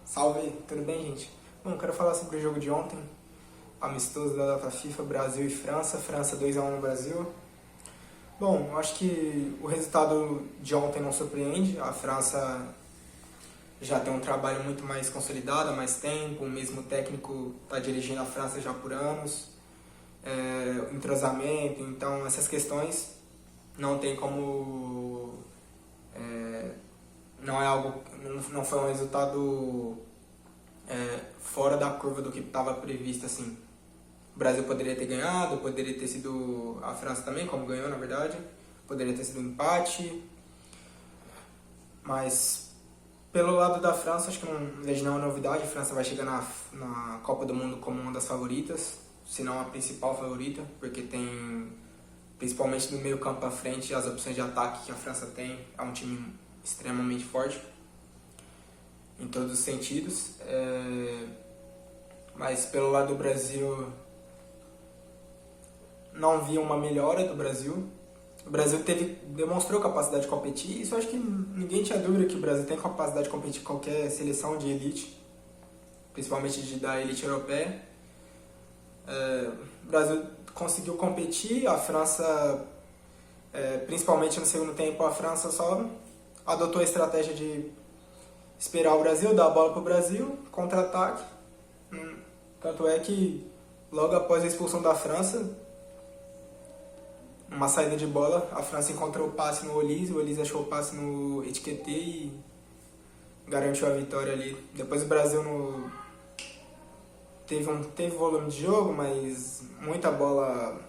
Salve, tudo bem, gente? Bom, quero falar sobre o jogo de ontem, amistoso da data FIFA, Brasil e França, França 2-1 no Brasil. Bom, eu acho que o resultado de ontem não surpreende, a França já tem um trabalho muito mais consolidado há mais tempo, o mesmo técnico está dirigindo a França já por anos, o entrosamento, então essas questões não tem como... não é algo, não foi um resultado fora da curva do que estava previsto, assim. O Brasil poderia ter ganhado, poderia ter sido a França também, como ganhou na verdade, poderia ter sido um empate, mas pelo lado da França, acho que não vejo nenhuma novidade. A França vai chegar na Copa do Mundo como uma das favoritas, se não a principal favorita, porque tem, principalmente do meio campo para frente, as opções de ataque que a França tem, é um time extremamente forte em todos os sentidos. Mas pelo lado do Brasil, não vi uma melhora do Brasil. O Brasil demonstrou capacidade de competir, isso eu acho que ninguém tinha dúvida que o Brasil tem capacidade de competir com qualquer seleção de elite, principalmente da elite europeia. O Brasil conseguiu competir, a França, principalmente no segundo tempo, a França só adotou a estratégia de esperar o Brasil, dar a bola para o Brasil, contra-ataque. Tanto é que logo após a expulsão da França, uma saída de bola, a França encontrou o passe no Olise, o Olise achou o passe no Etiqueté e garantiu a vitória ali. Depois o Brasil teve volume de jogo, mas muita bola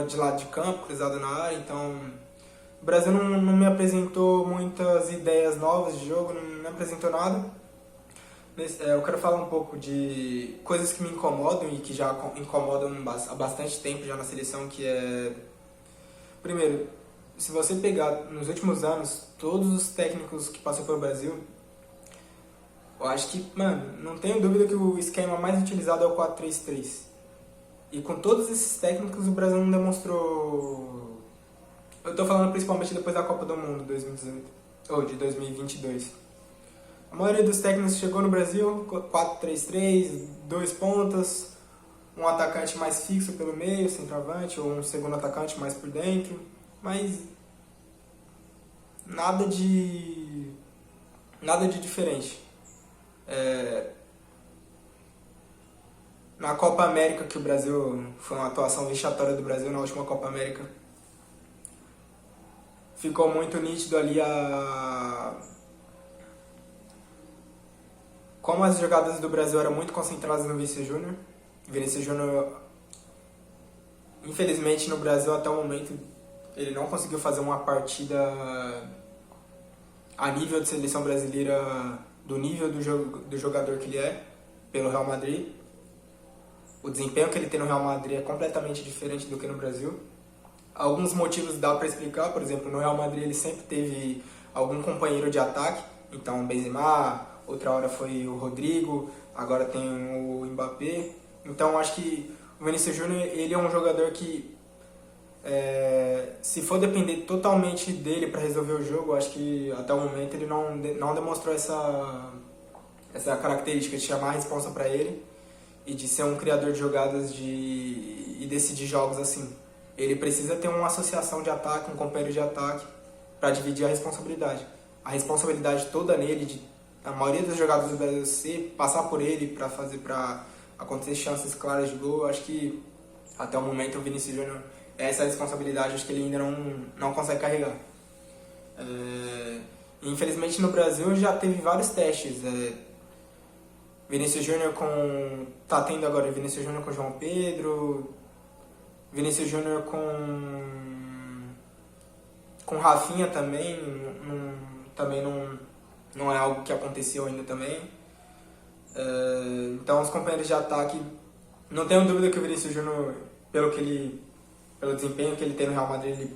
de lado de campo, cruzada na área, então o Brasil não me apresentou muitas ideias novas de jogo, não me apresentou nada. Eu quero falar um pouco de coisas que me incomodam e que já incomodam há bastante tempo já na seleção, que é... Primeiro, se você pegar nos últimos anos todos os técnicos que passou pelo Brasil, eu acho que, não tenho dúvida que o esquema mais utilizado é o 4-3-3. E com todos esses técnicos o Brasil não demonstrou... Eu tô falando principalmente depois da Copa do Mundo 2018, ou de 2022. A maioria dos técnicos chegou no Brasil, 4-3-3, 2 pontas, um atacante mais fixo pelo meio, centroavante, ou um segundo atacante mais por dentro, mas nada de diferente. Na Copa América, que o Brasil, foi uma atuação vexatória do Brasil na última Copa América, ficou muito nítido ali como as jogadas do Brasil eram muito concentradas no Vinícius Júnior. Vinícius Júnior, infelizmente no Brasil até o momento, ele não conseguiu fazer uma partida a nível de seleção brasileira, do nível do jogador que ele é, pelo Real Madrid. O desempenho que ele tem no Real Madrid é completamente diferente do que no Brasil. Alguns motivos dá para explicar, por exemplo, no Real Madrid ele sempre teve algum companheiro de ataque, então Benzema, outra hora foi o Rodrigo, agora tem o Mbappé. Então acho que o Vinícius Júnior, ele é um jogador que, se for depender totalmente dele para resolver o jogo, acho que até o momento ele não demonstrou essa característica de chamar a responsa para ele e de ser um criador de jogadas e decidir jogos assim. Ele precisa ter uma associação de ataque, um companheiro de ataque para dividir a responsabilidade. A responsabilidade toda nele, a maioria das jogadas do Brasil, passar por ele para acontecer chances claras de gol. Acho que até o momento o Vinícius Júnior, essa responsabilidade, acho que ele ainda não consegue carregar. Infelizmente no Brasil já teve vários testes. Vinícius Júnior tá tendo agora Vinícius Júnior com João Pedro, Vinícius Júnior com Rafinha também, não é algo que aconteceu ainda também. Então os companheiros de ataque, não tenho dúvida que o Vinícius Júnior, pelo desempenho que ele tem no Real Madrid,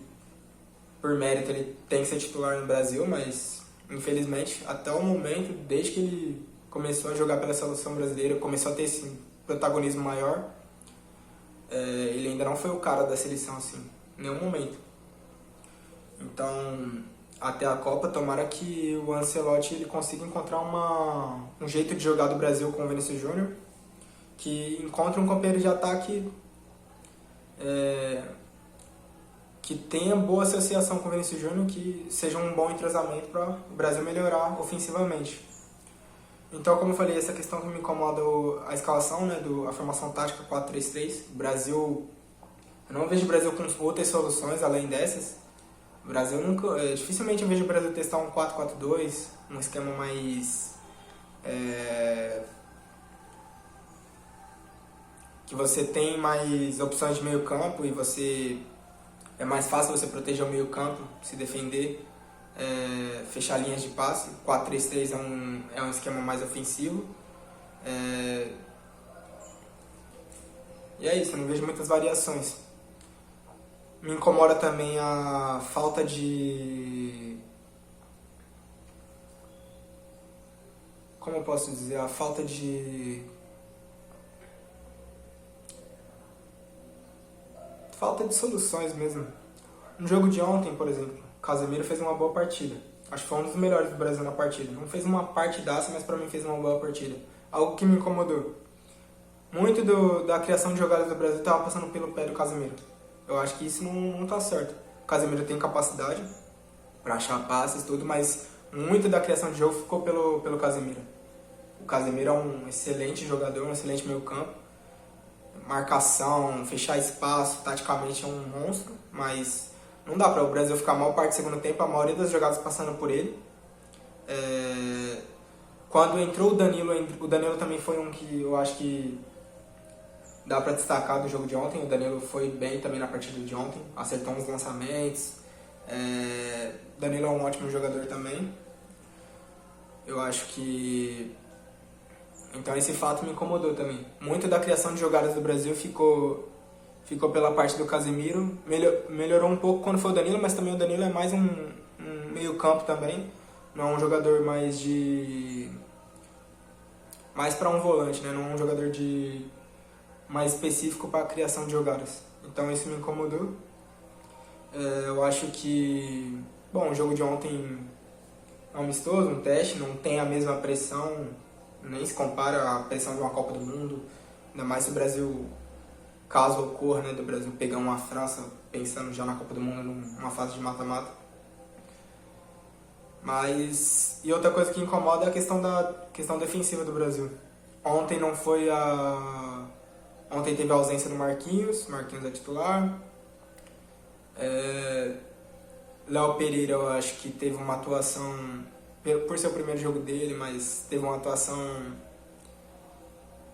por mérito ele tem que ser titular no Brasil, mas infelizmente até o momento, desde que ele começou a jogar pela seleção brasileira, começou a ter esse protagonismo maior, ele ainda não foi o cara da seleção assim, em nenhum momento. Então até a Copa. Tomara que o Ancelotti ele consiga encontrar um jeito de jogar do Brasil com o Vinícius Júnior, que encontre um companheiro de ataque que tenha boa associação com o Vinícius Júnior, que seja um bom entrosamento para o Brasil melhorar ofensivamente. Então, como eu falei, essa questão que me incomoda a escalação, né, a formação tática 4-3-3. O Brasil, eu não vejo o Brasil com outras soluções além dessas. O Brasil dificilmente eu vejo o Brasil testar um 4-4-2, um esquema mais que você tem mais opções de meio campo e é mais fácil você proteger o meio campo, se defender, fechar linhas de passe. 4-3-3 é um esquema mais ofensivo. E é isso, eu não vejo muitas variações. Me incomoda também a falta de... Como eu posso dizer? A falta de soluções mesmo. No jogo de ontem, por exemplo, o Casemiro fez uma boa partida. Acho que foi um dos melhores do Brasil na partida. Não fez uma partidaça, mas pra mim fez uma boa partida. Algo que me incomodou. Muito da criação de jogadas do Brasil estava passando pelo pé do Casemiro. Eu acho que isso não tá certo. O Casemiro tem capacidade para achar passes e tudo, mas muito da criação de jogo ficou pelo Casemiro. O Casemiro é um excelente jogador, um excelente meio campo. Marcação, fechar espaço, taticamente é um monstro, mas não dá para o Brasil ficar mal parte do segundo tempo, a maioria das jogadas passando por ele. Quando entrou o Danilo também foi um que eu acho que dá para destacar do jogo de ontem. O Danilo foi bem também na partida de ontem, acertou uns lançamentos. Danilo é um ótimo jogador também. Eu acho que... Então esse fato me incomodou também. Muito da criação de jogadas do Brasil ficou pela parte do Casemiro. Melhorou um pouco quando foi o Danilo, mas também o Danilo é mais um meio campo também. Não é um jogador mais para um volante, né? Não é um jogador mais específico para a criação de jogadas. Então isso me incomodou. Eu acho que... Bom, o jogo de ontem é um amistoso, um teste, não tem a mesma pressão, nem se compara à pressão de uma Copa do Mundo. Ainda mais se o Brasil, caso ocorra, né, do Brasil pegar uma França, pensando já na Copa do Mundo, numa fase de mata-mata. Mas... E outra coisa que incomoda é a questão defensiva do Brasil. Ontem Ontem teve a ausência do Marquinhos é titular. Léo Pereira, eu acho que teve uma atuação, por ser o primeiro jogo dele, mas teve uma atuação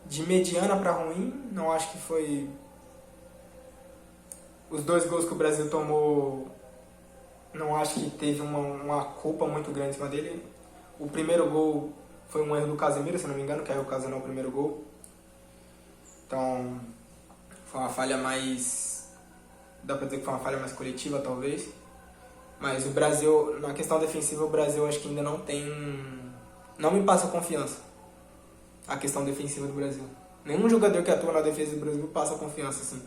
de mediana para ruim. Não acho que foi... Os 2 gols que o Brasil tomou, não acho que teve uma culpa muito grande em cima dele. O primeiro gol foi um erro do Casemiro, se não me engano, que ocasionou o primeiro gol. Então, foi uma falha mais... Dá pra dizer que foi uma falha mais coletiva, talvez. Mas o Brasil, na questão defensiva, o Brasil acho que ainda não tem... Não me passa confiança a questão defensiva do Brasil. Nenhum jogador que atua na defesa do Brasil passa confiança, assim.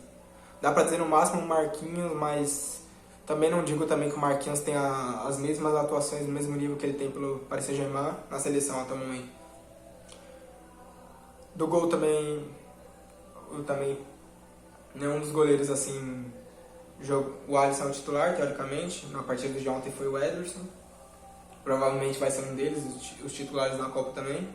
Dá pra dizer no máximo o Marquinhos, mas também não digo também que o Marquinhos tem as mesmas atuações, no mesmo nível que ele tem pelo Paris Saint-Germain na seleção até o momento. Do gol também... Nenhum dos goleiros, assim... O Alisson é o titular, teoricamente. Na partida de ontem foi o Ederson. Provavelmente vai ser um deles, os titulares na Copa também.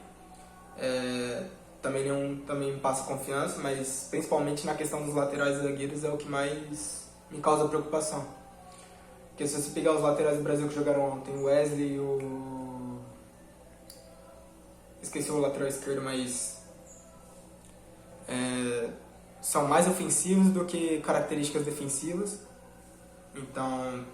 Também me passa confiança, mas principalmente na questão dos laterais e zagueiros é o que mais me causa preocupação. Porque se você pegar os laterais do Brasil que jogaram ontem, o Wesley e o... Esqueci o lateral esquerdo, mas... são mais ofensivos do que características defensivas. Então,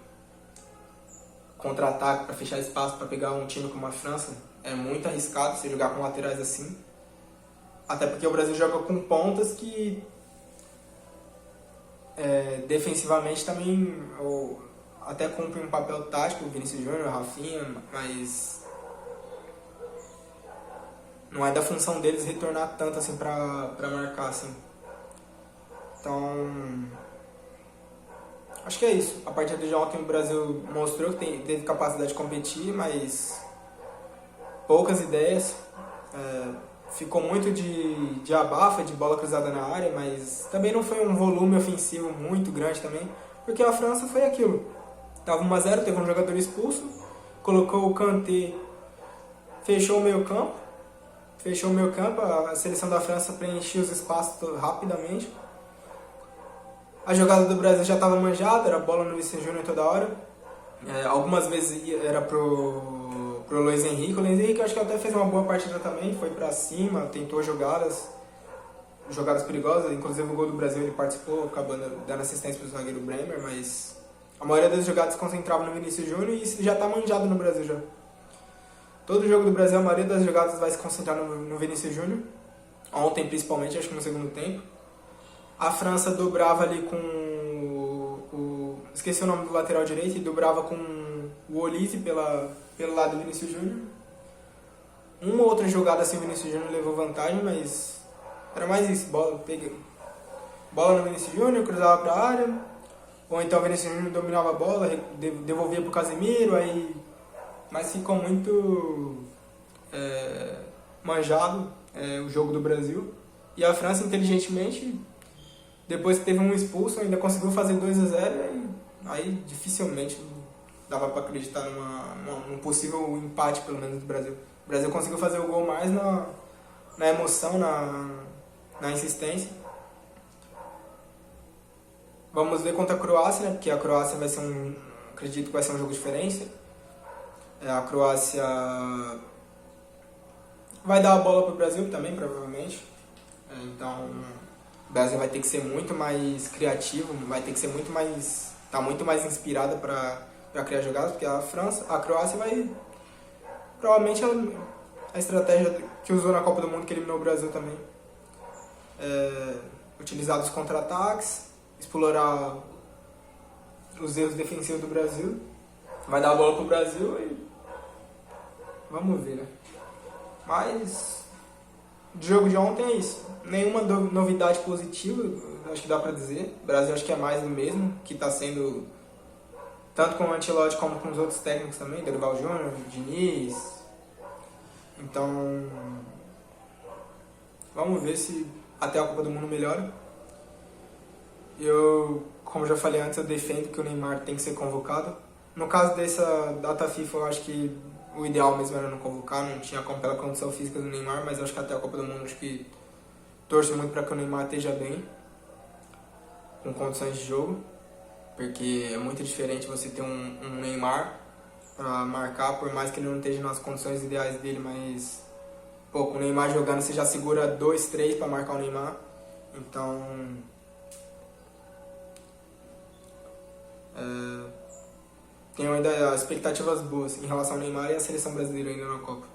contra-ataque para fechar espaço para pegar um time como a França é muito arriscado você jogar com laterais assim. Até porque o Brasil joga com pontas que defensivamente também até cumpre um papel tático, o Vinícius Júnior, o Rafinha, mas não é da função deles retornar tanto assim para marcar assim. Então, Acho que é isso. A partir de ontem o Brasil mostrou que teve capacidade de competir, mas poucas ideias. Ficou muito de abafa, de bola cruzada na área, mas também não foi um volume ofensivo muito grande também, porque a França foi aquilo. Tava 1-0, teve um jogador expulso, colocou o Kanté, fechou o meio campo, a seleção da França preencheu os espaços rapidamente. A jogada do Brasil já estava manjada, era bola no Vinícius Júnior toda hora. Algumas vezes era pro Luiz Henrique. O Luiz Henrique acho que até fez uma boa partida também, foi pra cima, tentou jogadas perigosas. Inclusive o gol do Brasil ele participou, acabando dando assistência pro zagueiro Bremer, mas a maioria das jogadas se concentrava no Vinícius Júnior e isso já tá manjado no Brasil já. Todo jogo do Brasil, a maioria das jogadas vai se concentrar no Vinícius Júnior. Ontem principalmente, acho que no segundo tempo. A França dobrava ali com esqueci o nome do lateral direito, e dobrava com o Olise pelo lado do Vinícius Júnior. Uma outra jogada assim o Vinícius Júnior levou vantagem, mas era mais isso, bola no Vinícius Júnior, cruzava para a área, ou então o Vinícius Júnior dominava a bola, devolvia para o Casemiro, mas ficou muito manjado o jogo do Brasil. E a França, inteligentemente, depois que teve um expulso, ainda conseguiu fazer 2-0, e aí dificilmente dava para acreditar num possível empate, pelo menos, do Brasil. O Brasil conseguiu fazer o gol mais na emoção, na insistência. Vamos ver contra a Croácia, né? Porque a Croácia vai ser acredito que vai ser um jogo diferente. A Croácia vai dar a bola para o Brasil também, provavelmente. Então, o Brasil vai ter que ser muito mais criativo, vai ter que ser tá muito mais inspirada para criar jogadas, porque a Croácia vai provavelmente a estratégia que usou na Copa do Mundo, que eliminou o Brasil também, utilizar os contra-ataques, explorar os erros defensivos do Brasil, vai dar a bola pro Brasil e vamos ver, né? Mas do jogo de ontem é isso. Nenhuma novidade positiva, acho que dá pra dizer. O Brasil acho que é mais do mesmo, que tá sendo tanto com o Ancelotti como com os outros técnicos também, Dorival Júnior, Diniz. Então, vamos ver se até a Copa do Mundo melhora. Eu, como já falei antes, eu defendo que o Neymar tem que ser convocado. No caso dessa data FIFA, eu acho que o ideal mesmo era não convocar, não tinha como pela condição física do Neymar, mas eu acho que até a Copa do Mundo, acho que torço muito para que o Neymar esteja bem, com condições de jogo, porque é muito diferente você ter um Neymar para marcar, por mais que ele não esteja nas condições ideais dele, mas com o Neymar jogando você já segura 2, 3 para marcar o Neymar, então tenho ainda expectativas boas em relação ao Neymar e à seleção brasileira ainda na Copa.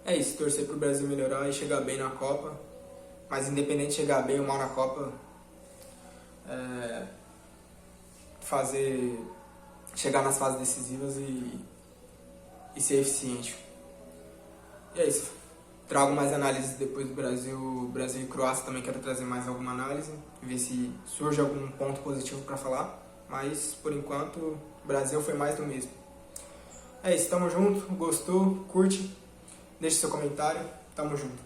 É isso, torcer pro Brasil melhorar e chegar bem na Copa, mas independente de chegar bem ou mal na Copa, chegar nas fases decisivas e ser eficiente. E é isso. Trago mais análises depois do Brasil e Croácia, também quero trazer mais alguma análise, ver se surge algum ponto positivo para falar. Mas, por enquanto, o Brasil foi mais do mesmo. É isso, tamo junto. Gostou? Curte? Deixe seu comentário. Tamo junto.